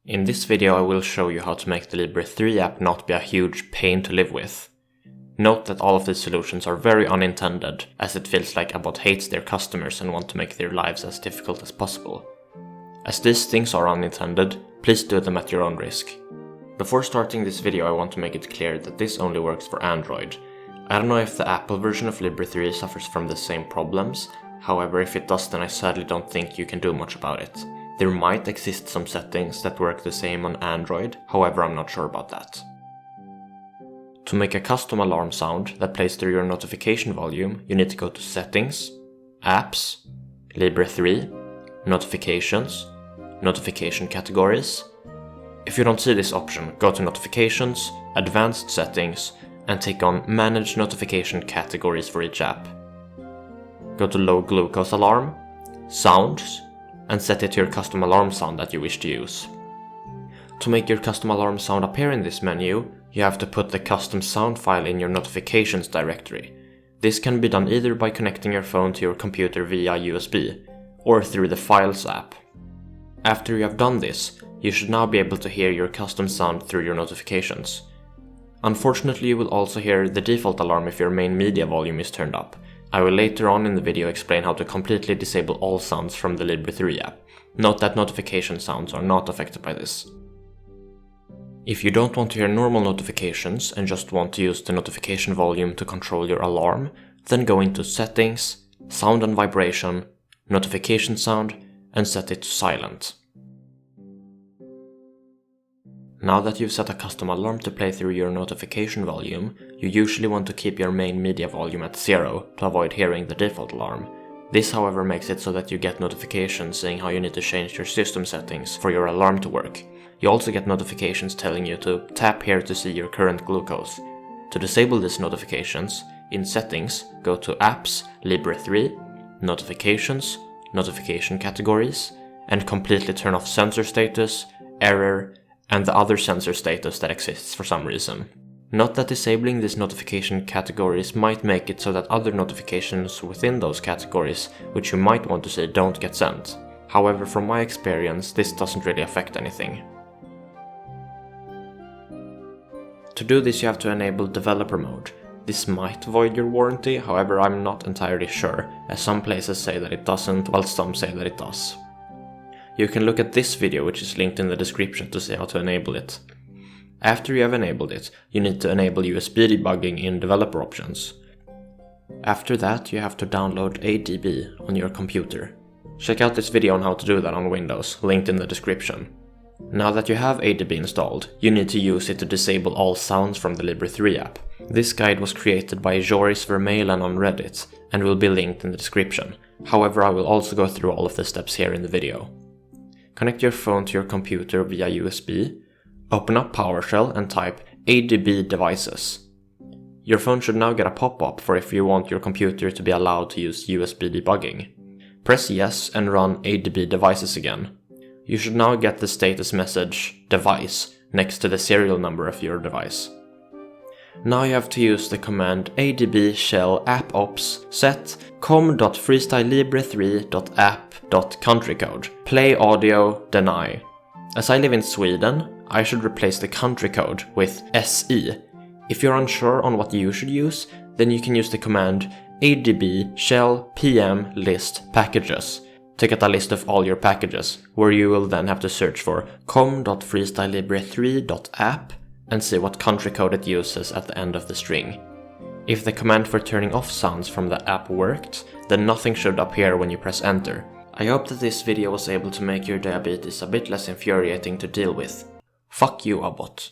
In this video I will show you how to make the Libre 3 app not be a huge pain to live with. Note that all of these solutions are very unintended, as it feels like a bot hates their customers and want to make their lives as difficult as possible. As these things are unintended, please do them at your own risk. Before starting this video I want to make it clear that this only works for Android. I don't know if the Apple version of Libre 3 suffers from the same problems, however if it does then I sadly don't think you can do much about it. There might exist some settings that work the same on Android, however I'm not sure about that. To make a custom alarm sound that plays through your notification volume, you need to go to Settings, Apps, Libre 3, Notifications, Notification Categories. If you don't see this option, go to Notifications, Advanced Settings, and take on Manage Notification Categories for each app. Go to Low Glucose Alarm, Sounds, and set it to your custom alarm sound that you wish to use. To make your custom alarm sound appear in this menu, you have to put the custom sound file in your notifications directory. This can be done either by connecting your phone to your computer via USB, or through the Files app. After you have done this, you should now be able to hear your custom sound through your notifications. Unfortunately, you will also hear the default alarm if your main media volume is turned up. I will later on in the video explain how to completely disable all sounds from the Libre 3 app. Note that notification sounds are not affected by this. If you don't want to hear normal notifications and just want to use the notification volume to control your alarm, then go into Settings, Sound and Vibration, Notification Sound, and set it to silent. Now that you've set a custom alarm to play through your notification volume, you usually want to keep your main media volume at 0 to avoid hearing the default alarm. This however makes it so that you get notifications saying how you need to change your system settings for your alarm to work. You also get notifications telling you to tap here to see your current glucose. To disable these notifications, in Settings, go to Apps, Libre 3, Notifications, Notification Categories, and completely turn off sensor status, error, and the other sensor status that exists for some reason. Note that disabling these notification categories might make it so that other notifications within those categories which you might want to see don't get sent. However, from my experience, this doesn't really affect anything. To do this you have to enable developer mode. This might void your warranty, however I'm not entirely sure, as some places say that it doesn't while some say that it does. You can look at this video which is linked in the description to see how to enable it. After you have enabled it, you need to enable USB debugging in developer options. After that you have to download ADB on your computer. Check out this video on how to do that on Windows, linked in the description. Now that you have ADB installed, you need to use it to disable all sounds from the Libre 3 app. This guide was created by Joris Vermeulen on Reddit and will be linked in the description. However, I will also go through all of the steps here in the video. Connect your phone to your computer via USB, open up PowerShell and type ADB devices. Your phone should now get a pop-up for if you want your computer to be allowed to use USB debugging. Press yes and run ADB devices again. You should now get the status message device next to the serial number of your device. Now you have to use the command adb shell appops set com.freestylelibre3.app.countrycode play audio deny. As I live in Sweden, I should replace the country code with SE. If you're unsure on what you should use, then you can use the command adb shell pm list packages to get a list of all your packages, where you will then have to search for com.freestylelibre3.app and see what country code it uses at the end of the string. If the command for turning off sounds from the app worked, then nothing should appear when you press enter. I hope that this video was able to make your diabetes a bit less infuriating to deal with. Fuck you, Abbott.